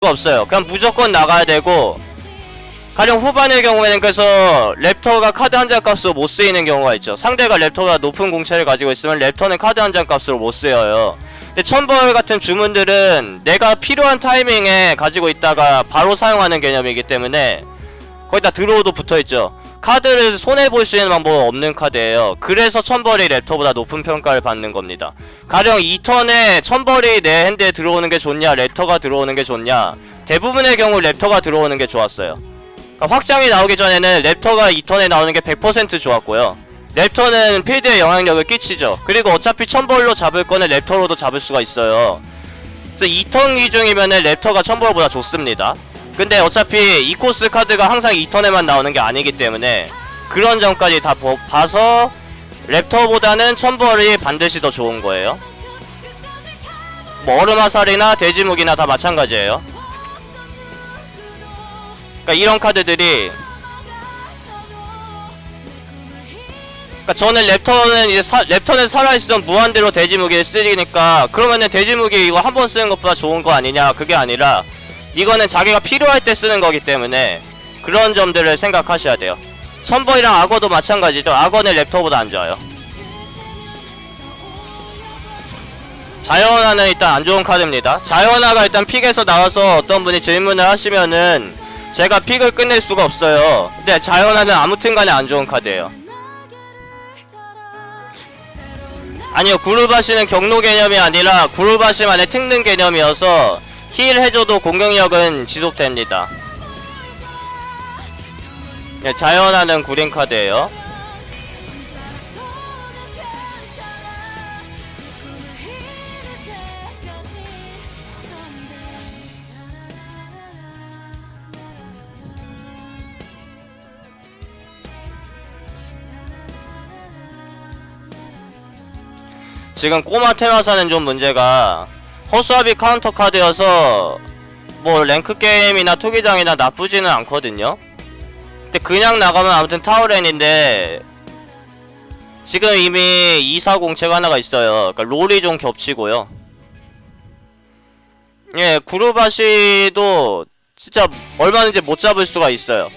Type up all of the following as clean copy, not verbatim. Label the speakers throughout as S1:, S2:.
S1: 없어요. 그냥 무조건 나가야 되고, 가령 후반의 경우에는 그래서 랩터가 카드 한 장 값으로 못 쓰이는 경우가 있죠. 상대가 랩터가 높은 공채를 가지고 있으면 랩터는 카드 한 장 값으로 못 쓰여요. 근데 천벌 같은 주문들은 내가 필요한 타이밍에 가지고 있다가 바로 사용하는 개념이기 때문에 거기다 드로우도 붙어있죠. 카드를 손해볼 수 있는 방법은 없는 카드예요. 그래서 천벌이 랩터보다 높은 평가를 받는 겁니다. 가령 2턴에 천벌이 내 핸드에 들어오는 게 좋냐, 랩터가 들어오는 게 좋냐, 대부분의 경우 랩터가 들어오는 게 좋았어요. 그러니까 확장이 나오기 전에는 랩터가 2턴에 나오는 게 100% 좋았고요. 랩터는 필드에 영향력을 끼치죠. 그리고 어차피 천벌로 잡을 거는 랩터로도 잡을 수가 있어요. 그래서 2턴 기준이면은 랩터가 천벌보다 좋습니다. 근데 어차피 이 코스 카드가 항상 2턴에만 나오는 게 아니기 때문에 그런 점까지 다 봐서 랩터보다는 천벌이 반드시 더 좋은 거예요. 뭐 얼음화살이나 돼지무기나 다 마찬가지예요. 그러니까 이런 카드들이, 그러니까 저는 랩터는 살아있으면 무한대로 돼지무기를 쓰니까 그러면은 돼지무기 이거 한 번 쓰는 것보다 좋은 거 아니냐, 그게 아니라 이거는 자기가 필요할 때 쓰는 거기 때문에 그런 점들을 생각하셔야 돼요. 천벌이랑 악어도 마찬가지죠. 악어는 랩터보다 안 좋아요. 자연화는 일단 안 좋은 카드입니다. 자연화가 일단 픽에서 나와서 어떤 분이 질문을 하시면은 제가 픽을 끝낼 수가 없어요. 근데 자연화는 아무튼간에 안 좋은 카드예요. 아니요, 구르바시는 경로 개념이 아니라 구르바시만의 특능 개념이어서 힐 해줘도 공격력은 지속됩니다. 네, 자연화는 구린 카드예요. 지금 꼬마 테마사는 좀 문제가 허수아비 카운터 카드여서 뭐 랭크 게임이나 투기장이나 나쁘지는 않거든요. 근데 그냥 나가면 아무튼 타워랜인데 지금 이미 240채가 하나가 있어요. 그러니까 롤이 좀 겹치고요. 예, 구르바시도 진짜 얼마든지 못 잡을 수가 있어요.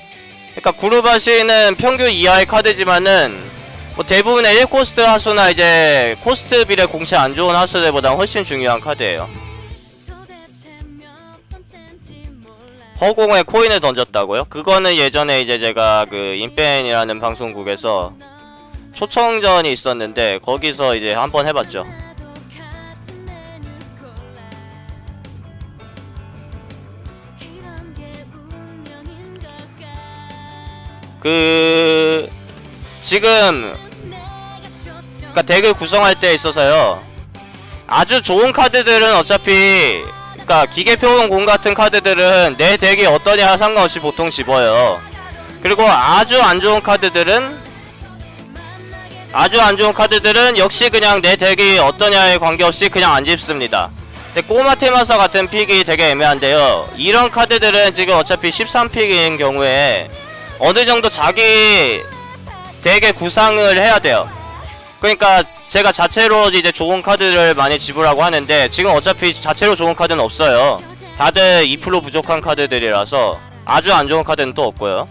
S1: 그러니까 구르바시는 평균 이하의 카드지만은 뭐 대부분의 1코스트 하수나 이제 코스트 비례 공채 안 좋은 하수들보다 훨씬 중요한 카드예요. 허공에 코인을 던졌다고요? 그거는 예전에 이제 제가 그 인펜이라는 방송국에서 초청전이 있었는데 거기서 이제 한번 해봤죠. 지금 그러니까 덱을 구성할 때 있어서요, 아주 좋은 카드들은 어차피, 그러니까 기계표본 공 같은 카드들은 내 덱이 어떠냐 상관없이 보통 집어요. 그리고 아주 안 좋은 카드들은 역시 그냥 내 덱이 어떠냐에 관계없이 그냥 안 집습니다. 근데 꼬마 테마사 같은 픽이 되게 애매한데요, 이런 카드들은 지금 어차피 13픽인 경우에 어느 정도 자기 덱의 구상을 해야 돼요. 그러니까 제가 자체로 이제 좋은 카드를 많이 지불하고 하는데 지금 어차피 자체로 좋은 카드는 없어요. 다들 2% 부족한 카드들이라서 아주 안 좋은 카드는 또 없고요.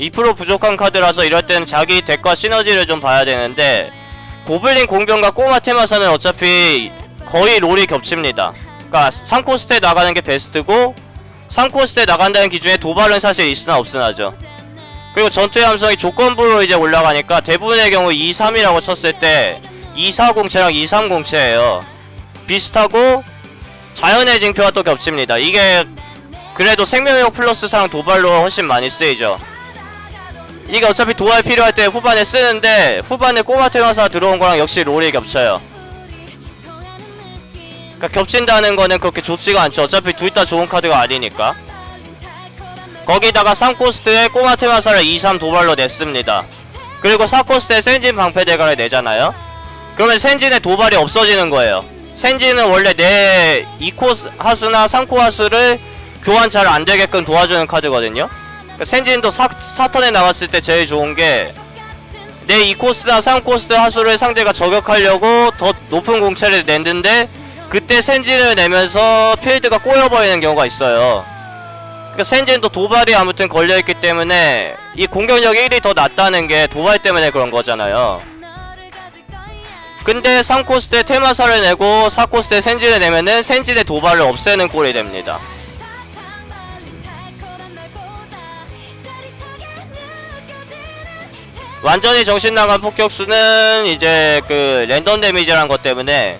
S1: 2% 부족한 카드라서 이럴 때는 자기 덱과 시너지를 좀 봐야 되는데, 고블린 공병과 꼬마 테마사는 어차피 거의 롤이 겹칩니다. 그러니까 3코스트에 나가는 게 베스트고 3코스트에 나간다는 기준에 도발은 사실 있으나 없으나죠. 그리고 전투의 함성이 조건부로 이제 올라가니까 대부분의 경우 2-3이라고 쳤을 때 2-4공채랑 2-3공채예요. 비슷하고 자연의 징표와 또 겹칩니다. 이게 그래도 생명력 플러스상 도발로 훨씬 많이 쓰이죠. 이게 어차피 도발 필요할 때 후반에 쓰는데 후반에 꼬마 테마사 들어온 거랑 역시 롤이 겹쳐요. 그러니까 겹친다는 거는 그렇게 좋지가 않죠. 어차피 둘 다 좋은 카드가 아니니까. 거기다가 3코스트에 꼬마 테마사를 2-3 도발로 냈습니다. 그리고 4코스트에 센진 방패 대가를 내잖아요. 그러면 센진의 도발이 없어지는 거예요. 센진은 원래 내 2코 하수나 3코 하수를 교환 잘 안되게끔 도와주는 카드거든요. 그러니까 센진도 4턴에 나갔을 때 제일 좋은게 내 2코스나 3코스 하수를 상대가 저격하려고 더 높은 공채를 냈는데 그때 센진을 내면서 필드가 꼬여버리는 경우가 있어요. 그러니까 센진도 도발이 아무튼 걸려있기 때문에 이 공격력 1이 더 낮다는 게 도발 때문에 그런 거잖아요. 근데 3코스트에 테마사를 내고 4코스트에 센진을 내면은 센진의 도발을 없애는 꼴이 됩니다. 완전히 정신 나간 폭격수는 이제 그 랜덤 데미지라는 것 때문에,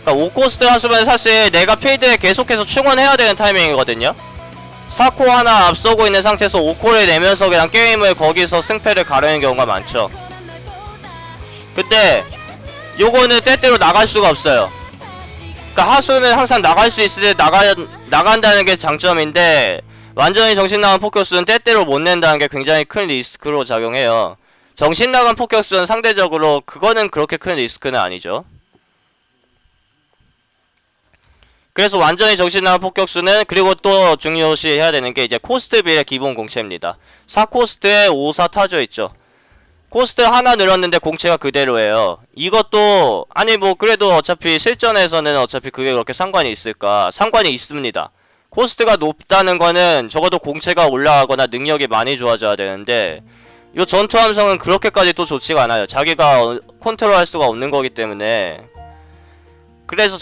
S1: 그러니까 5코스트 하수면 사실 내가 필드에 계속해서 충원해야 되는 타이밍이거든요. 4코 하나 앞서고 있는 상태에서 5코를 내면서 그냥 게임을 거기서 승패를 가르는 경우가 많죠. 근데 요거는 때때로 나갈 수가 없어요. 그러니까 하수는 항상 나갈 수 있을 때 나간다는 게 장점인데, 완전히 정신나간 폭격수는 때때로 못 낸다는 게 굉장히 큰 리스크로 작용해요. 정신나간 폭격수는 상대적으로 그거는 그렇게 큰 리스크는 아니죠. 그래서 완전히 정신나간 폭격수는, 그리고 또 중요시 해야 되는 게 이제 코스트 비례 기본 공채입니다. 4코스트에 5, 4 타져 있죠. 코스트 하나 늘었는데 공채가 그대로예요. 이것도 아니 뭐 그래도 어차피 실전에서는 어차피 그게 그렇게 상관이 있을까? 상관이 있습니다. 코스트가 높다는 거는 적어도 공채가 올라가거나 능력이 많이 좋아져야 되는데, 요 전투 함성은 그렇게까지 또 좋지가 않아요. 자기가 컨트롤할 수가 없는 거기 때문에. 그래서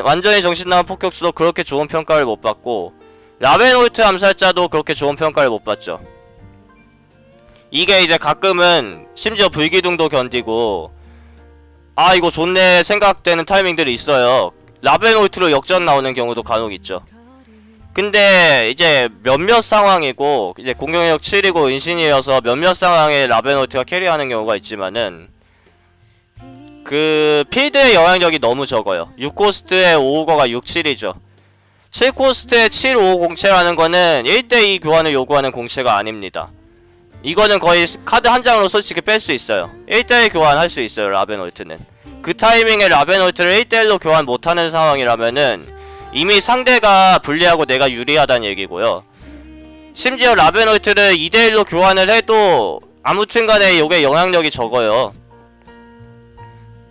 S1: 완전히 정신나간 폭격수도 그렇게 좋은 평가를 못 받고, 라벤홀트 암살자도 그렇게 좋은 평가를 못 받죠. 이게 이제 가끔은 심지어 불기둥도 견디고 아 이거 좋네 생각되는 타이밍들이 있어요. 라벤홀트로 역전 나오는 경우도 간혹 있죠. 근데 이제 몇몇 상황이고, 이제 공격력 7이고 은신이어서 몇몇 상황에 라벤홀트가 캐리하는 경우가 있지만은 그 필드의 영향력이 너무 적어요. 6코스트의 5호거가 6, 7이죠 7코스트의 7, 5 공채라는 거는 1대2 교환을 요구하는 공채가 아닙니다. 이거는 거의 카드 한 장으로 솔직히 뺄 수 있어요. 1대1 교환할 수 있어요. 라벤홀트는 그 타이밍에 라벤홀트를 1대1로 교환 못하는 상황이라면은 이미 상대가 불리하고 내가 유리하다는 얘기고요. 심지어 라벤홀트를 2대1로 교환을 해도 아무튼간에 요게 영향력이 적어요.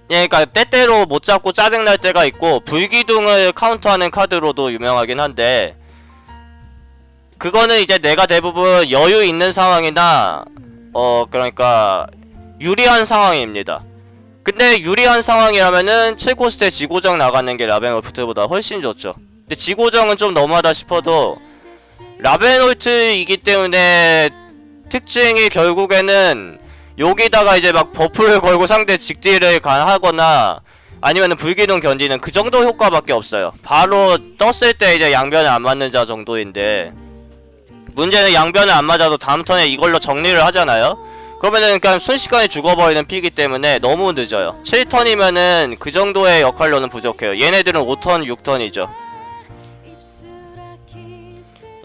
S1: 예, 그러니까 때때로 못 잡고 짜증날 때가 있고, 불기둥을 카운터하는 카드로도 유명하긴 한데, 그거는 이제 내가 대부분 여유 있는 상황이나 그러니까 유리한 상황입니다. 근데 유리한 상황이라면은 7코스트에 지고정 나가는 게 라벤홀트보다 훨씬 좋죠. 근데 지고정은 좀 너무하다 싶어도 라벤홀트이기 때문에 특징이 결국에는 여기다가 이제 막 버프를 걸고 상대 직딜을 하거나 아니면은 불기둥 견디는 그 정도 효과밖에 없어요. 바로 떴을 때 이제 양변을 안 맞는 자 정도인데, 문제는 양변을 안 맞아도 다음 턴에 이걸로 정리를 하잖아요. 그러면은 그냥 순식간에 죽어버리는 피기 때문에 너무 늦어요. 7턴이면은 그 정도의 역할로는 부족해요. 얘네들은 5턴, 6턴이죠.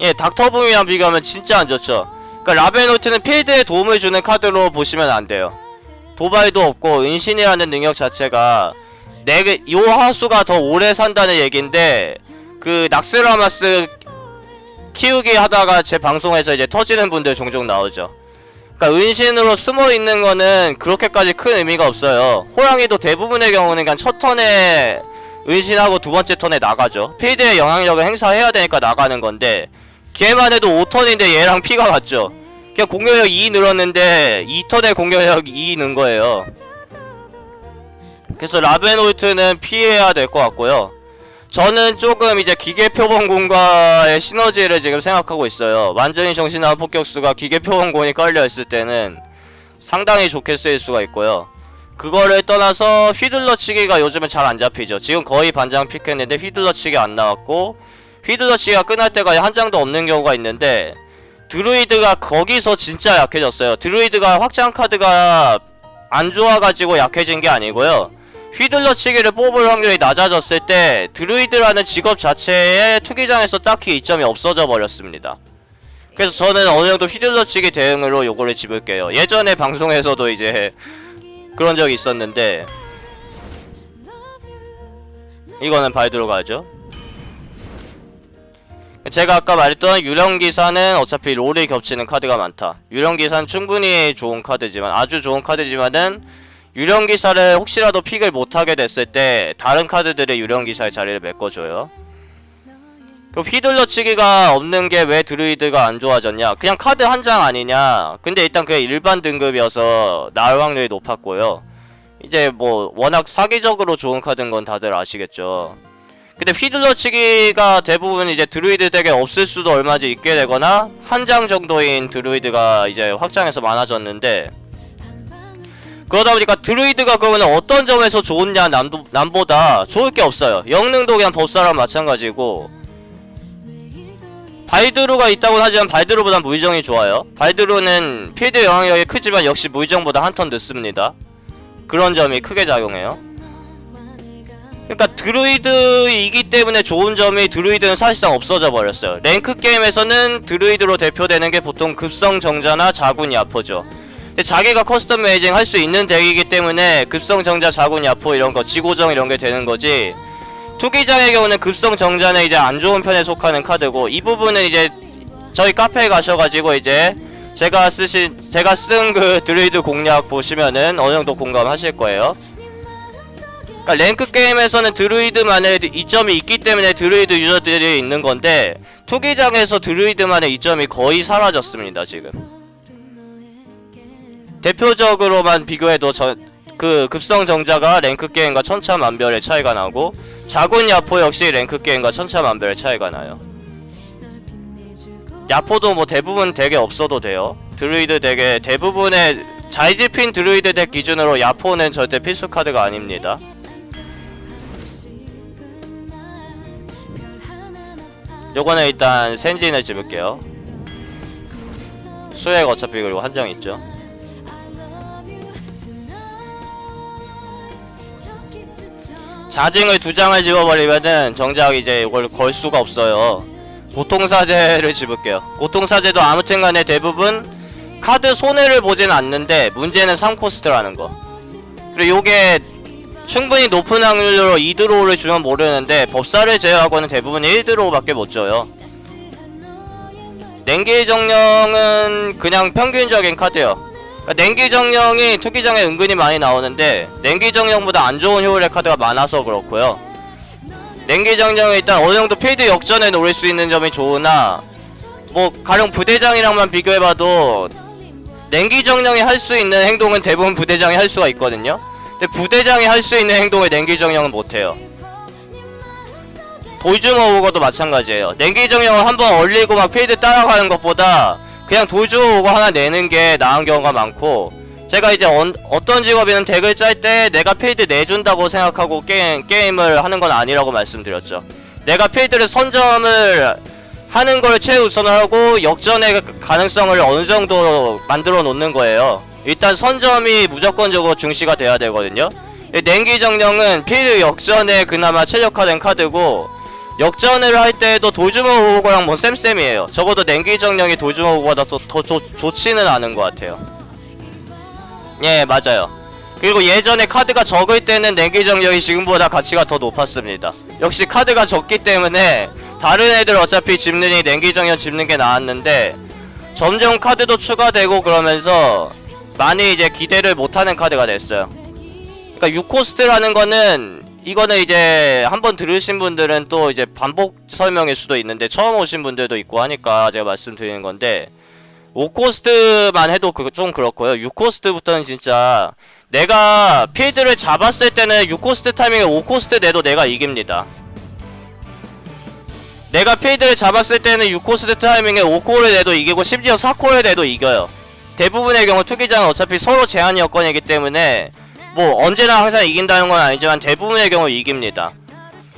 S1: 예, 닥터붐이랑 비교하면 진짜 안 좋죠. 그러니까 라벤홀트는 필드에 도움을 주는 카드로 보시면 안 돼요. 도발도 없고 은신이라는 능력 자체가 요 하수가 더 오래 산다는 얘긴데, 그 낙스라마스 키우기 하다가 제 방송에서 이제 터지는 분들 종종 나오죠. 그러니까 은신으로 숨어있는 거는 그렇게까지 큰 의미가 없어요. 호랑이도 대부분의 경우는 그냥 첫 턴에 은신하고 두 번째 턴에 나가죠. 필드에 영향력을 행사해야 되니까 나가는 건데, 걔만 해도 5턴인데 얘랑 피가 같죠. 그냥 공격력 2 늘었는데 2턴에 공격력 2 는 거예요. 그래서 라벤홀트는 피해야 될 것 같고요. 저는 조금 이제 기계표본군과의 시너지를 지금 생각하고 있어요. 완전히 정신나간 폭격수가 기계표본군이 깔려있을 때는 상당히 좋게 쓰일 수가 있고요. 그거를 떠나서 휘둘러치기가 요즘은 잘 안 잡히죠. 지금 거의 반장 픽했는데 휘둘러치기 안 나왔고, 휘둘러치기가 끝날 때가 한 장도 없는 경우가 있는데, 드루이드가 거기서 진짜 약해졌어요. 드루이드가 확장 카드가 안 좋아가지고 약해진 게 아니고요. 휘둘러치기를 뽑을 확률이 낮아졌을 때 드루이드라는 직업 자체의 투기장에서 딱히 이점이 없어져 버렸습니다. 그래서 저는 어느정도 휘둘러치기 대응으로 요거를 집을게요. 예전에 방송에서도 이제 그런 적이 있었는데, 이거는 발드로 가죠. 제가 아까 말했던 유령기사는 어차피 롤이 겹치는 카드가 많다. 유령기사는 충분히 좋은 카드지만, 아주 좋은 카드지만은 유령기사를 혹시라도 픽을 못하게 됐을 때 다른 카드들의 유령기사의 자리를 메꿔줘요. 그 휘둘러치기가 없는 게 왜 드루이드가 안 좋아졌냐? 그냥 카드 한 장 아니냐? 근데 일단 그게 일반 등급이어서 나올 확률이 높았고요. 이제 뭐 워낙 사기적으로 좋은 카드인 건 다들 아시겠죠. 근데 휘둘러치기가 대부분 이제 드루이드 덱에 없을 수도 얼마지 있게 되거나 한 장 정도인 드루이드가 이제 확장해서 많아졌는데, 그러다 보니까 드루이드가 그러면 어떤 점에서 좋냐? 남보다 좋을 게 없어요. 영능도 그냥 법사랑 마찬가지고, 발드루가 있다곤 하지만 발드루보단 무의정이 좋아요. 발드루는 필드 영향력이 크지만 역시 무의정보다 한 턴 늦습니다. 그런 점이 크게 작용해요. 그러니까 드루이드이기 때문에 좋은 점이 드루이드는 사실상 없어져 버렸어요. 랭크 게임에서는 드루이드로 대표되는 게 보통 급성 정자나 자군 야포죠. 근데 자기가 커스텀 메이징 할 수 있는 덱이기 때문에 급성 정자, 자군 야포 이런 거, 지고정 이런 게 되는 거지. 투기장의 경우는 급성 정자는 이제 안 좋은 편에 속하는 카드고, 이 부분은 이제 저희 카페에 가셔가지고 이제 제가 쓴 그 드루이드 공략 보시면은 어느 정도 공감하실 거예요. 그러니까 랭크 게임에서는 드루이드만의 이점이 있기 때문에 드루이드 유저들이 있는 건데, 투기장에서 드루이드만의 이점이 거의 사라졌습니다, 지금. 대표적으로만 비교해도 그 급성 정자가 랭크 게임과 천차만별의 차이가 나고, 자군 야포 역시 랭크 게임과 천차만별의 차이가 나요. 야포도 뭐 대부분 덱에 없어도 돼요. 드루이드 덱에 대부분의 잘 집힌 드루이드 덱 기준으로 야포는 절대 필수 카드가 아닙니다. 요거는 일단 센진을 집을게요. 수액 어차피 그리고 한정 있죠. 자징을 2장을 집어버리면은 정작 이제 이걸 걸 수가 없어요. 고통사제를 집을게요. 고통사제도 아무튼간에 대부분 카드 손해를 보진 않는데 문제는 3코스트라는 거. 그리고 요게 충분히 높은 확률로 2드로우를 주면 모르는데 법사를 제외하고는 대부분 1드로우밖에 못 줘요. 냉기 정령은 그냥 평균적인 카드예요. 냉기 정령이 투기장에 은근히 많이 나오는데, 냉기 정령보다 안 좋은 효율의 카드가 많아서 그렇고요. 냉기 정령은 일단 어느 정도 필드 역전에 노릴 수 있는 점이 좋으나, 뭐 가령 부대장이랑만 비교해봐도 냉기 정령이 할 수 있는 행동은 대부분 부대장이 할 수가 있거든요. 근데 부대장이 할 수 있는 행동을 냉기 정령은 못해요. 돌주머 오거도 마찬가지예요. 냉기 정령을 한번 얼리고 막 필드 따라가는 것보다 그냥 돌주머 오거 하나 내는 게 나은 경우가 많고, 제가 이제 어떤 직업이든 덱을 짤 때 내가 필드 내준다고 생각하고 게임을 하는 건 아니라고 말씀드렸죠. 내가 필드를 선점을 하는 걸 최우선을 하고 역전의 가능성을 어느 정도 만들어 놓는 거예요. 일단 선점이 무조건적으로 중시가 돼야 되거든요. 냉기 정령은 필드 역전에 그나마 최적화된 카드고, 역전을 할 때도 돌주머 오거랑 뭐 쌤쌤이에요. 적어도 냉기 정령이 돌주머 오거보다 더 좋지는 않은 것 같아요. 예, 맞아요. 그리고 예전에 카드가 적을 때는 냉기 정령이 지금보다 가치가 더 높았습니다. 역시 카드가 적기 때문에 다른 애들 어차피 집느니 냉기 정령 집는 게 나았는데, 점점 카드도 추가되고 그러면서 많이 이제 기대를 못하는 카드가 됐어요. 그러니까 6코스트라는 거는, 이거는 이제 한번 들으신 분들은 또 이제 반복 설명일 수도 있는데 처음 오신 분들도 있고 하니까 제가 말씀드리는 건데, 5코스트만 해도 좀 그렇고요. 6코스트부터는 진짜 내가 필드를 잡았을 때는 6코스트 타이밍에 5코스트 내도 내가 이깁니다. 내가 필드를 잡았을 때는 6코스트 타이밍에 5코를 내도 이기고 심지어 4코를 내도 이겨요. 대부분의 경우 투기장은 어차피 서로 제한 여건이기 때문에 뭐 언제나 항상 이긴다는 건 아니지만 대부분의 경우 이깁니다.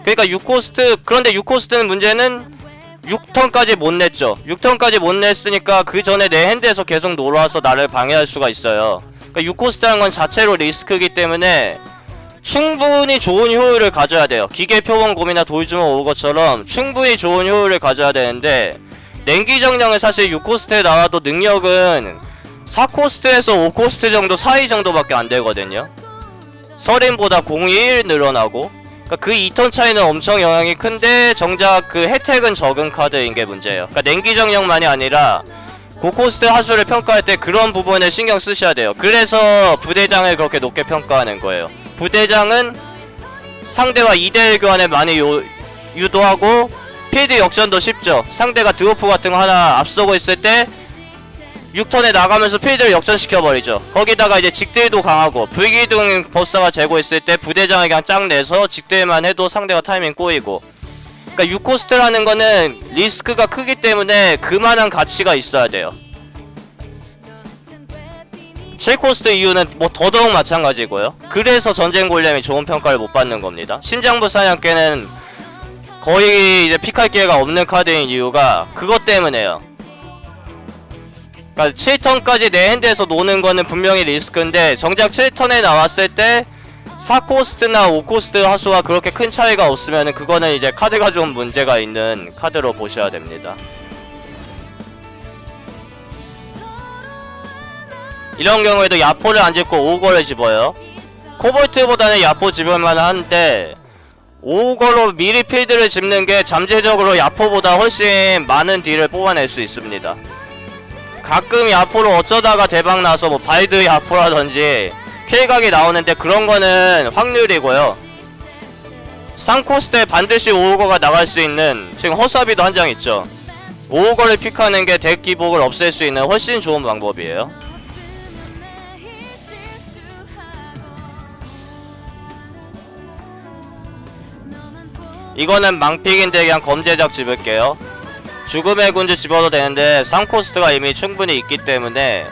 S1: 그러니까 6코스트, 그런데 6코스트는 문제는 6턴까지 못 냈죠. 6턴까지 못 냈으니까 그 전에 내 핸드에서 계속 놀아서 나를 방해할 수가 있어요. 그러니까 6코스트라는 건 자체로 리스크이기 때문에 충분히 좋은 효율을 가져야 돼요. 기계 표본곰이나 돌주머 오거처럼 충분히 좋은 효율을 가져야 되는데, 냉기 정령은 사실 6코스트에 나와도 능력은 4코스트에서 5코스트 정도 사이 정도밖에 안 되거든요. 서린보다 공이 1 늘어나고, 그러니까 그 2턴 차이는 엄청 영향이 큰데 정작 그 혜택은 적은 카드인 게 문제예요. 그러니까 냉기 정령만이 아니라 고코스트 하수를 평가할 때 그런 부분을 신경 쓰셔야 돼요. 그래서 부대장을 그렇게 높게 평가하는 거예요. 부대장은 상대와 2대1 교환을 많이 유도하고 필드 역전도 쉽죠. 상대가 드워프 같은 거 하나 앞서고 있을 때 6턴에 나가면서 필드를 역전시켜버리죠. 거기다가 이제 직딜도 강하고 불기둥 법사가 재고 있을 때 부대장을 그냥 쫙 내서 직딜만 해도 상대가 타이밍 꼬이고. 그러니까 6코스트라는 거는 리스크가 크기 때문에 그만한 가치가 있어야 돼요. 7코스트 이유는 뭐 더더욱 마찬가지고요. 그래서 전쟁 골렘이 좋은 평가를 못 받는 겁니다. 심장부 사냥개는 거의 이제 픽할 기회가 없는 카드인 이유가 그것 때문에요. 그러니까 7턴까지 내 핸드에서 노는 거는 분명히 리스크인데 정작 7턴에 나왔을 때 4코스트나 5코스트 하수와 그렇게 큰 차이가 없으면 그거는 이제 카드가 좀 문제가 있는 카드로 보셔야 됩니다. 이런 경우에도 야포를 안 집고 오거를 집어요. 코볼트보다는 야포 집을만 한데 오거로 미리 필드를 집는 게 잠재적으로 야포보다 훨씬 많은 딜을 뽑아낼 수 있습니다. 가끔 야포로 어쩌다가 대박 나서 뭐 발드 야포라든지 K각이 나오는데 그런 거는 확률이고요. 3코스트에 반드시 5호거가 나갈 수 있는 지금 허수아비도 한 장 있죠. 5호거를 픽하는 게 덱 기복을 없앨 수 있는 훨씬 좋은 방법이에요. 이거는 망픽인데 그냥 검제작 집을게요. 죽음의 군주 집어도 되는데 3코스트가 이미 충분히 있기 때문에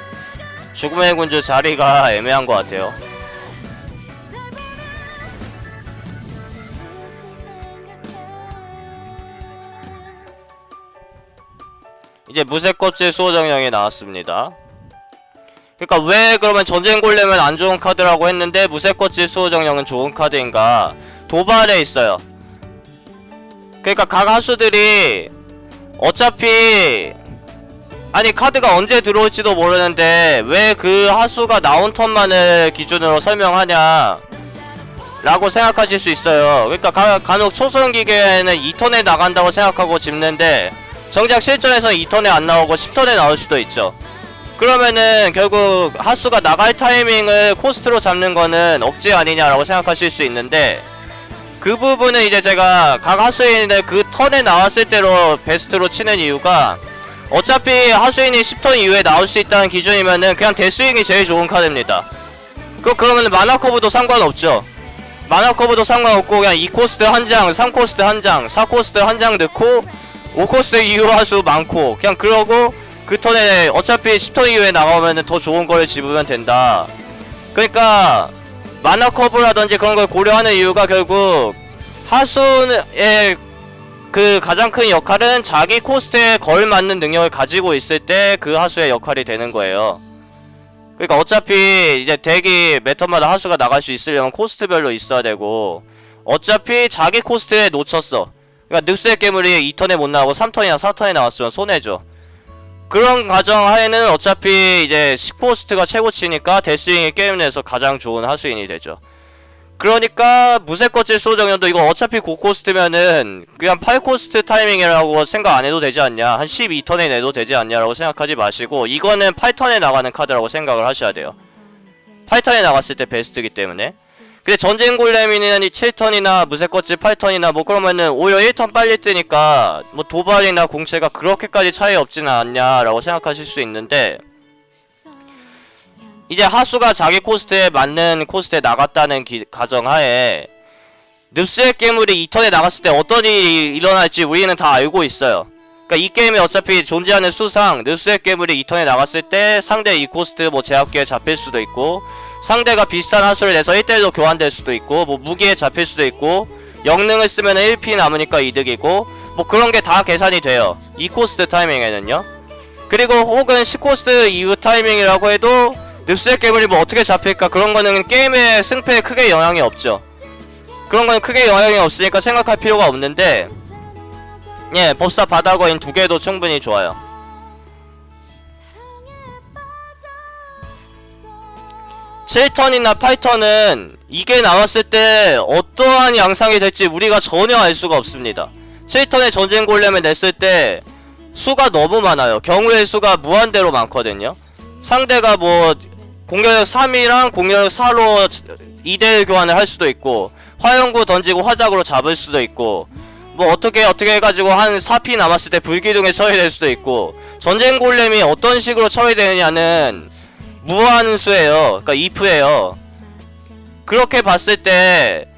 S1: 죽음의 군주 자리가 애매한 것 같아요. 이제 무쇠껍질 수호정령이 나왔습니다. 그러니까 왜 그러면 전쟁 골렘은 안 좋은 카드라고 했는데 무쇠껍질 수호정령은 좋은 카드인가? 도발에 있어요. 그러니까 각 하수들이 어차피 아니 카드가 언제 들어올지도 모르는데 왜 그 하수가 나온 턴만을 기준으로 설명하냐 라고 생각하실 수 있어요. 그러니까 간혹 초성기계에는 2턴에 나간다고 생각하고 집는데 정작 실전에서 2턴에 안 나오고 10턴에 나올 수도 있죠. 그러면은 결국 하수가 나갈 타이밍을 코스트로 잡는 거는 억지 아니냐라고 생각하실 수 있는데 그 부분은 이제 제가 각 하수인을 그 턴에 나왔을 때로 베스트로 치는 이유가 어차피 하수인이 10턴 이후에 나올 수 있다는 기준이면은 그냥 데스윙이 제일 좋은 카드입니다. 그러면 마나커브도 상관없죠. 마나커브도 상관없고 그냥 2코스트 한 장, 3코스트 한 장, 4코스트 한 장 넣고 5코스트 이후 하수 많고 그냥 그러고 그 턴에 어차피 10턴 이후에 나가면은 더 좋은 거를 집으면 된다. 그러니까 마나 커브라든지 그런 걸 고려하는 이유가 결국 하수의 그 가장 큰 역할은 자기 코스트에 걸맞는 능력을 가지고 있을 때 그 하수의 역할이 되는 거예요. 그러니까 어차피 이제 덱이 매턴마다 하수가 나갈 수 있으려면 코스트별로 있어야 되고 어차피 자기 코스트에 놓쳤어. 그러니까 늑수의 괴물이 2턴에 못 나오고 3턴이나 4턴에 나왔으면 손해죠. 그런 가정 하에는 어차피 이제 10코스트가 최고치니까 데스윙이 게임 내에서 가장 좋은 하수인이 되죠. 그러니까 무쇠껍질 수호정령도 이거 어차피 9코스트면은 그냥 8코스트 타이밍이라고 생각 안 해도 되지 않냐, 한 12턴에 내도 되지 않냐라고 생각하지 마시고 이거는 8턴에 나가는 카드라고 생각을 하셔야 돼요. 8턴에 나갔을 때 베스트이기 때문에. 근데 전쟁 골렘이는 이 7턴이나 무쇠껍질 8턴이나 뭐 그러면은 오히려 1턴 빨리 뜨니까 뭐 도발이나 공채가 그렇게까지 차이 없지는 않냐라고 생각하실 수 있는데 이제 하수가 자기 코스트에 맞는 코스트에 나갔다는 가정하에 늪스의 괴물이 2턴에 나갔을 때 어떤 일이 일어날지 우리는 다 알고 있어요. 그러니까 이 게임이 어차피 존재하는 수상 늪스의 괴물이 2턴에 나갔을 때 상대 2코스트 뭐 제압기에 잡힐 수도 있고 상대가 비슷한 하수를 내서 1대1로 교환될 수도 있고 뭐 무기에 잡힐 수도 있고 영능을 쓰면 1피 남으니까 이득이고 뭐 그런 게 다 계산이 돼요. 2코스트 타이밍에는요. 그리고 혹은 10코스트 이후 타이밍이라고 해도 늪스의 괴물이 뭐 어떻게 잡힐까 그런 거는 게임의 승패에 크게 영향이 없죠. 그런 거는 크게 영향이 없으니까 생각할 필요가 없는데 예, 법사 바다거인 2개도 충분히 좋아요. (7턴이나) (8턴은) 이게 나왔을 때 어떠한 양상이 될지 우리가 전혀 알 수가 없습니다. 7턴의 전쟁 골렘을 냈을 때 수가 너무 많아요. 경우의 수가 무한대로 많거든요. 상대가 뭐 공격력 3이랑 공격력 4로 2대1 교환을 할 수도 있고, 화염구 던지고 화작으로 잡을 수도 있고, 뭐 어떻게 해가지고 한 4피 남았을 때 불기둥에 처리될 수도 있고, 전쟁 골렘이 어떤 식으로 처리되느냐는 무한수예요. 그러니까 if예요. 그렇게 봤을 때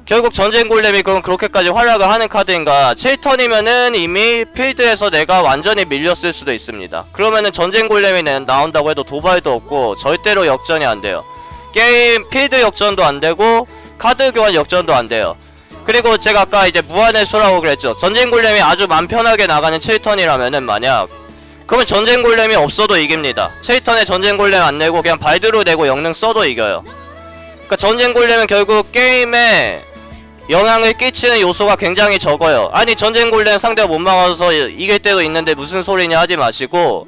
S1: 결국 전쟁 골렘이 그럼 그렇게까지 활약을 하는 카드인가? 7턴이면은 이미 필드에서 내가 완전히 밀렸을 수도 있습니다. 그러면은 전쟁 골렘이 나온다고 해도 도발도 없고 절대로 역전이 안 돼요. 게임 필드 역전도 안 되고 카드 교환 역전도 안 돼요. 그리고 제가 아까 이제 무한의 수라고 그랬죠. 전쟁 골렘이 아주 맘 편하게 나가는 7턴이라면은 만약, 그러면 전쟁 골렘이 없어도 이깁니다. 7턴에 전쟁 골렘 안 내고 그냥 발드로 내고 영능 써도 이겨요. 그러니까 전쟁 골렘은 결국 게임에 영향을 끼치는 요소가 굉장히 적어요. 아니 전쟁 골렘 상대가 못 막아서 이길 때도 있는데 무슨 소리냐 하지 마시고,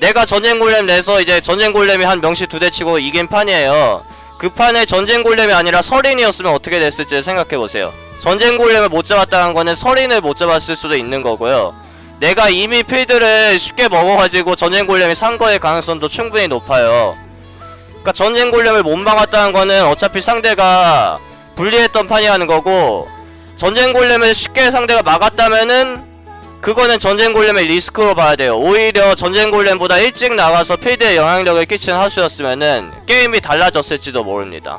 S1: 내가 전쟁 골렘 내서 이제 전쟁 골렘이 한 명씩 2대 치고 이긴 판이에요. 그 판에 전쟁 골렘이 아니라 서린이었으면 어떻게 됐을지 생각해보세요. 전쟁 골렘을 못 잡았다는 거는 서린을 못 잡았을 수도 있는 거고요. 내가 이미 필드를 쉽게 먹어가지고 전쟁 골렘이 산 거의 가능성도 충분히 높아요. 그러니까 전쟁 골렘을 못 막았다는 거는 어차피 상대가 불리했던 판이 하는 거고, 전쟁 골렘을 쉽게 상대가 막았다면은 그거는 전쟁 골렘의 리스크로 봐야 돼요. 오히려 전쟁 골렘보다 일찍 나가서 필드에 영향력을 끼친 하수였으면은 게임이 달라졌을지도 모릅니다.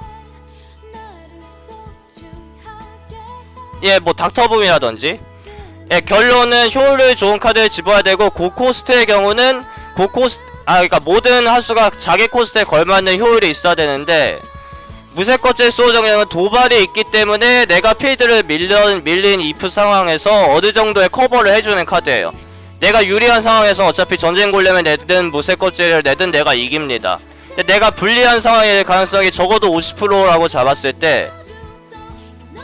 S1: 예, 뭐 닥터붐이라든지. 예, 결론은 효율을 좋은 카드를 집어야 되고, 고코스트의 경우는 그러니까 모든 하수가 자기 코스트에 걸맞는 효율이 있어야 되는데, 무쇠껍질 수호정령은 도발이 있기 때문에 내가 필드를 밀린 if 상황에서 어느 정도의 커버를 해주는 카드예요. 내가 유리한 상황에서 어차피 전쟁 골렘을 내든 무쇠껍질을 내든 내가 이깁니다. 근데 내가 불리한 상황일 가능성이 적어도 50%라고 잡았을 때,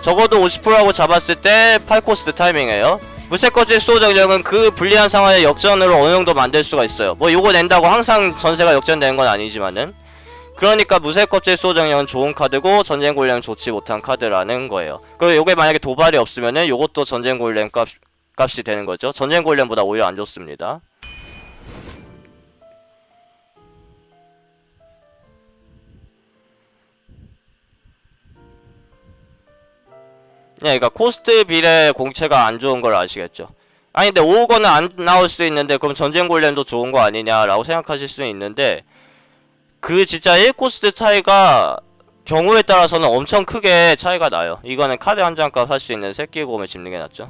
S1: 8코스트 타이밍이에요. 무쇠껍질 수호정령은 그 불리한 상황의 역전으로 어느 정도 만들 수가 있어요. 뭐 요거 낸다고 항상 전세가 역전되는 건 아니지만은. 그러니까 무쇠껍질 수호정령은 좋은 카드고 전쟁 골렘은 좋지 못한 카드라는 거예요. 그리고 요게 만약에 도발이 없으면은 요것도 전쟁 골렘 값이 되는 거죠. 전쟁 골렘보다 오히려 안 좋습니다. 네, 그러니까 코스트 비례 공채가 안 좋은 걸 아시겠죠. 아니 근데 5억원은 안 나올 수도 있는데 그럼 전쟁 골렘도 좋은 거 아니냐라고 생각하실 수는 있는데, 그 진짜 1코스트 차이가 경우에 따라서는 엄청 크게 차이가 나요. 이거는 카드 한 장값 할 수 있는 새끼곰을 집는 게 낫죠.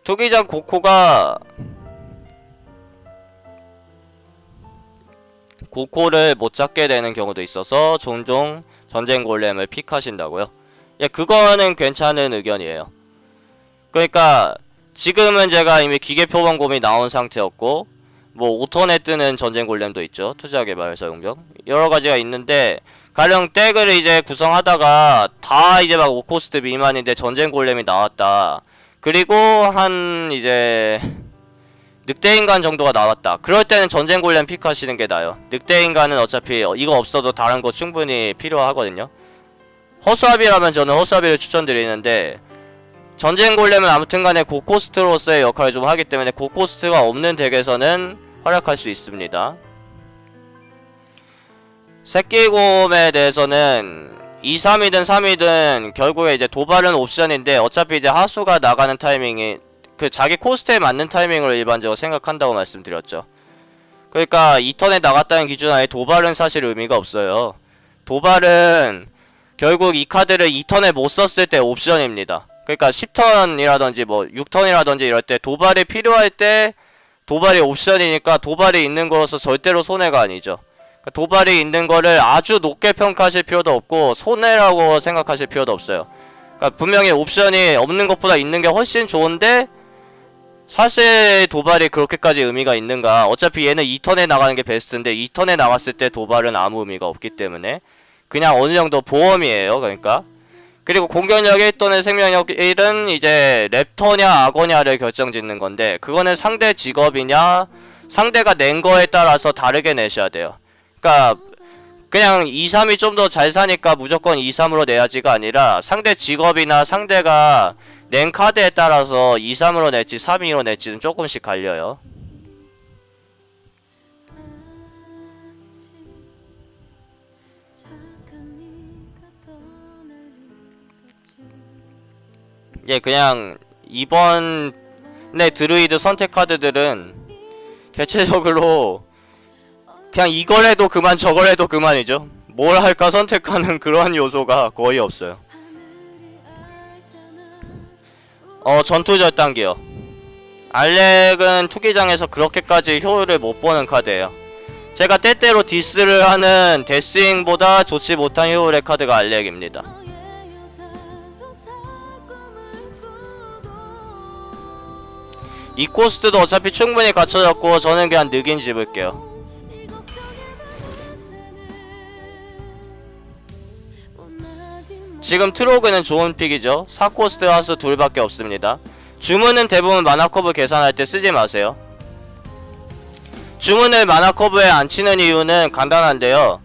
S1: 투기장 고코를 못 잡게 되는 경우도 있어서 종종 전쟁 골렘을 픽하신다고요? 예, 그거는 괜찮은 의견이에요. 그러니까 지금은 제가 이미 기계표범곰이 나온 상태였고, 뭐 5턴에 뜨는 전쟁 골렘도 있죠. 투자 개발 사용력 여러 가지가 있는데, 가령 덱을 이제 구성하다가 다 이제 막 5코스트 미만인데 전쟁 골렘이 나왔다. 그리고 한 이제 늑대인간 정도가 나왔다. 그럴 때는 전쟁 골렘 픽하시는 게 나아요. 늑대인간은 어차피 이거 없어도 다른 거 충분히 필요하거든요. 허수아비라면 저는 허수아비를 추천드리는데, 전쟁 골렘은 아무튼간에 고코스트로서의 역할을 좀 하기 때문에 고코스트가 없는 덱에서는 활약할 수 있습니다. 새끼곰에 대해서는 2, 3이든 3이든 결국에 이제 도발은 옵션인데, 어차피 이제 하수가 나가는 타이밍이 그 자기 코스트에 맞는 타이밍으로 일반적으로 생각한다고 말씀드렸죠. 그러니까 2턴에 나갔다는 기준 하에 도발은 사실 의미가 없어요. 도발은 결국 이 카드를 2턴에 못 썼을 때 옵션입니다. 그러니까 10턴이라든지 뭐 6턴이라든지 이럴 때 도발이 필요할 때 도발이 옵션이니까 도발이 있는 거로서 절대로 손해가 아니죠. 그러니까 도발이 있는 거를 아주 높게 평가하실 필요도 없고 손해라고 생각하실 필요도 없어요. 그러니까 분명히 옵션이 없는 것보다 있는 게 훨씬 좋은데, 사실 도발이 그렇게까지 의미가 있는가? 어차피 얘는 2턴에 나가는 게 베스트인데 2턴에 나갔을 때 도발은 아무 의미가 없기 때문에 그냥 어느 정도 보험이에요. 그러니까. 그리고 공격력 1또는 생명력 1은 이제 랩터냐 악어냐를 결정짓는 건데, 그거는 상대 직업이냐 상대가 낸 거에 따라서 다르게 내셔야 돼요. 그러니까 그냥 2, 3이 좀 더 잘 사니까 무조건 2, 3으로 내야지가 아니라 상대 직업이나 상대가 낸 카드에 따라서 2, 3으로 낼지 3, 2로 낼지는 조금씩 갈려요. 예, 그냥 이번에 드루이드 선택 카드들은 대체적으로 그냥 이걸 해도 그만 저걸 해도 그만이죠. 뭘 할까 선택하는 그러한 요소가 거의 없어요. 전투 절단기요. 알렉은 투기장에서 그렇게까지 효율을 못 보는 카드예요. 제가 때때로 디스를 하는 데스윙보다 좋지 못한 효율의 카드가 알렉입니다. 이 코스트도 어차피 충분히 갖춰졌고 저는 그냥 느긴 집을게요. 지금 트로그는 좋은 픽이죠. 4코스트 하수 둘밖에 없습니다. 주문은 대부분 마나커브 계산할 때 쓰지 마세요. 주문을 마나커브에 안 치는 이유는 간단한데요.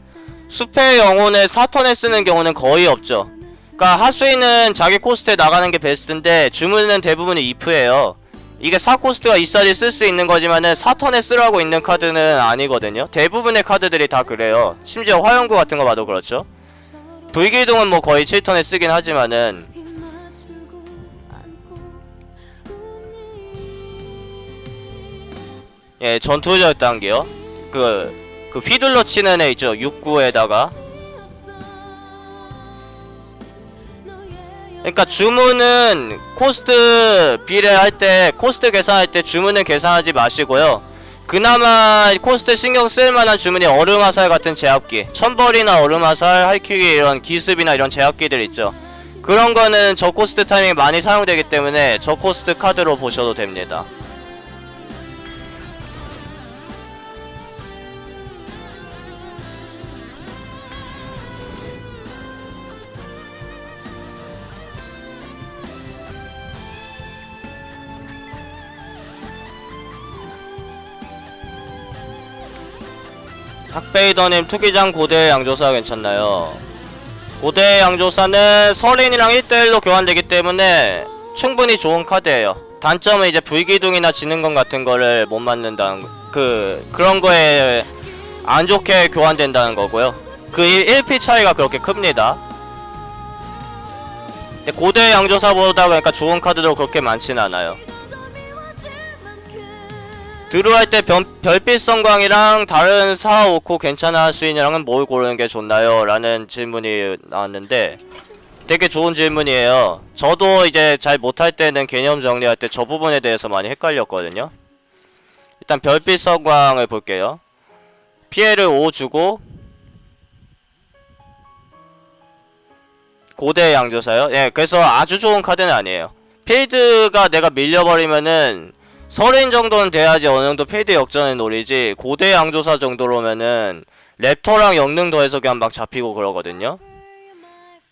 S1: 숲의 영혼을 4턴에 쓰는 경우는 거의 없죠. 그러니까 하수인은 자기 코스트에 나가는 게 베스트인데 주문은 대부분이 if예요. 이게 4코스트가 있어야지 쓸 수 있는 거지만은 4턴에 쓰라고 있는 카드는 아니거든요. 대부분의 카드들이 다 그래요. 심지어 화염구 같은 거 봐도 그렇죠. 불기둥은 뭐 거의 7턴에 쓰긴 하지만은 예, 전투절 단계요. 그 휘둘러 치는 애 있죠. 6구에다가. 그러니까 주문은 코스트 비례할 때, 코스트 계산할 때 주문은 계산하지 마시고요. 그나마 코스트 신경 쓸만한 주문이 얼음화살 같은 제압기, 천벌이나 얼음화살, 하이큐기 이런 기습이나 이런 제압기들 있죠. 그런 거는 저코스트 타이밍이 많이 사용되기 때문에 저코스트 카드로 보셔도 됩니다. 학베이더님 투기장 고대 양조사 괜찮나요? 고대 양조사는 서린이랑 1대1로 교환되기 때문에 충분히 좋은 카드예요. 단점은 이제 불기둥이나 지능건 같은 거를 못 맞는다는 그런 거에 안 좋게 교환된다는 거고요. 그 1피 차이가 그렇게 큽니다. 근데 고대 양조사보다 그러니까 좋은 카드도 그렇게 많진 않아요. 드루할 때 별빛 성광이랑 다른 4, 5코 괜찮아 수인이랑은 뭘 고르는 게 좋나요? 라는 질문이 나왔는데 되게 좋은 질문이에요. 저도 이제 잘 못할 때는 개념 정리할 때 저 부분에 대해서 많이 헷갈렸거든요. 일단 별빛 성광을 볼게요. 피해를 5 주고 고대 양조사요? 예, 그래서 아주 좋은 카드는 아니에요. 필드가 내가 밀려버리면은 서린 정도는 돼야지 어느정도 필드 역전을 노리지 고대 양조사 정도로면은 랩터랑 영능 더해서 그냥 막 잡히고 그러거든요.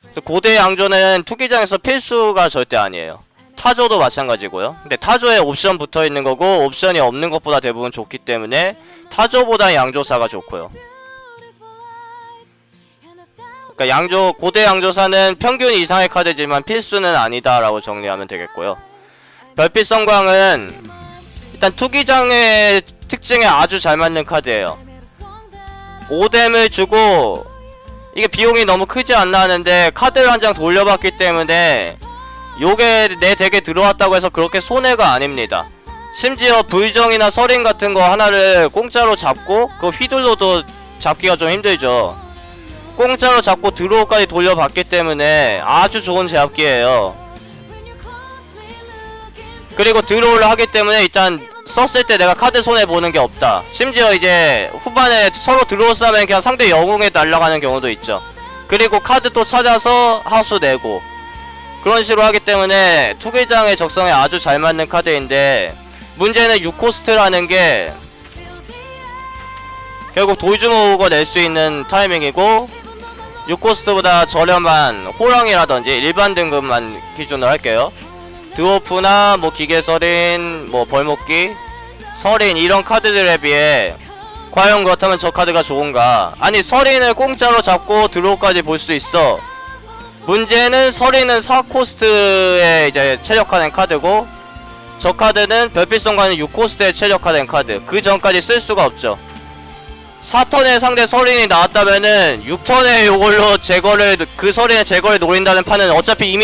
S1: 그래서 고대 양조는 투기장에서 필수가 절대 아니에요. 타조도 마찬가지고요. 근데 타조에 옵션 붙어있는 거고 옵션이 없는 것보다 대부분 좋기 때문에 타조보다 양조사가 좋고요. 그러니까 고대 양조사는 평균 이상의 카드지만 필수는 아니다라고 정리하면 되겠고요. 별빛 성광은 일단 투기장의 특징에 아주 잘 맞는 카드예요. 5뎀을 주고 이게 비용이 너무 크지 않나 하는데 카드를 한 장 돌려받기 때문에 요게 내 덱에 들어왔다고 해서 그렇게 손해가 아닙니다. 심지어 불정이나 서린 같은 거 하나를 공짜로 잡고 그거 휘둘러도 잡기가 좀 힘들죠. 공짜로 잡고 드로우까지 돌려받기 때문에 아주 좋은 제압기예요. 그리고 드로우를 하기 때문에 일단 썼을 때 내가 카드 손해보는 게 없다. 심지어 이제 후반에 서로 드로우 싸면 그냥 상대 영웅에 날아가는 경우도 있죠. 그리고 카드 또 찾아서 하수 내고 그런 식으로 하기 때문에 투기장의 적성에 아주 잘 맞는 카드인데 문제는 6코스트라는 게 결국 돌주 모으고 낼 수 있는 타이밍이고 6코스트보다 저렴한 호랑이라든지 일반 등급만 기준으로 할게요. 드워프나 뭐 기계서린, 뭐 벌목기, 서린 이런 카드들에 비해 과연 그렇다면 저 카드가 좋은가? 아니 서린을 공짜로 잡고 드로우까지 볼 수 있어. 문제는 서린은 4코스트에 이제 최적화된 카드고 저 카드는 별빛성과는 6코스트에 최적화된 카드. 그 전까지 쓸 수가 없죠. 4턴에 상대 서린이 나왔다면은 6턴에 요걸로 제거를 그 서린의 제거를 노린다는 판은 어차피 이미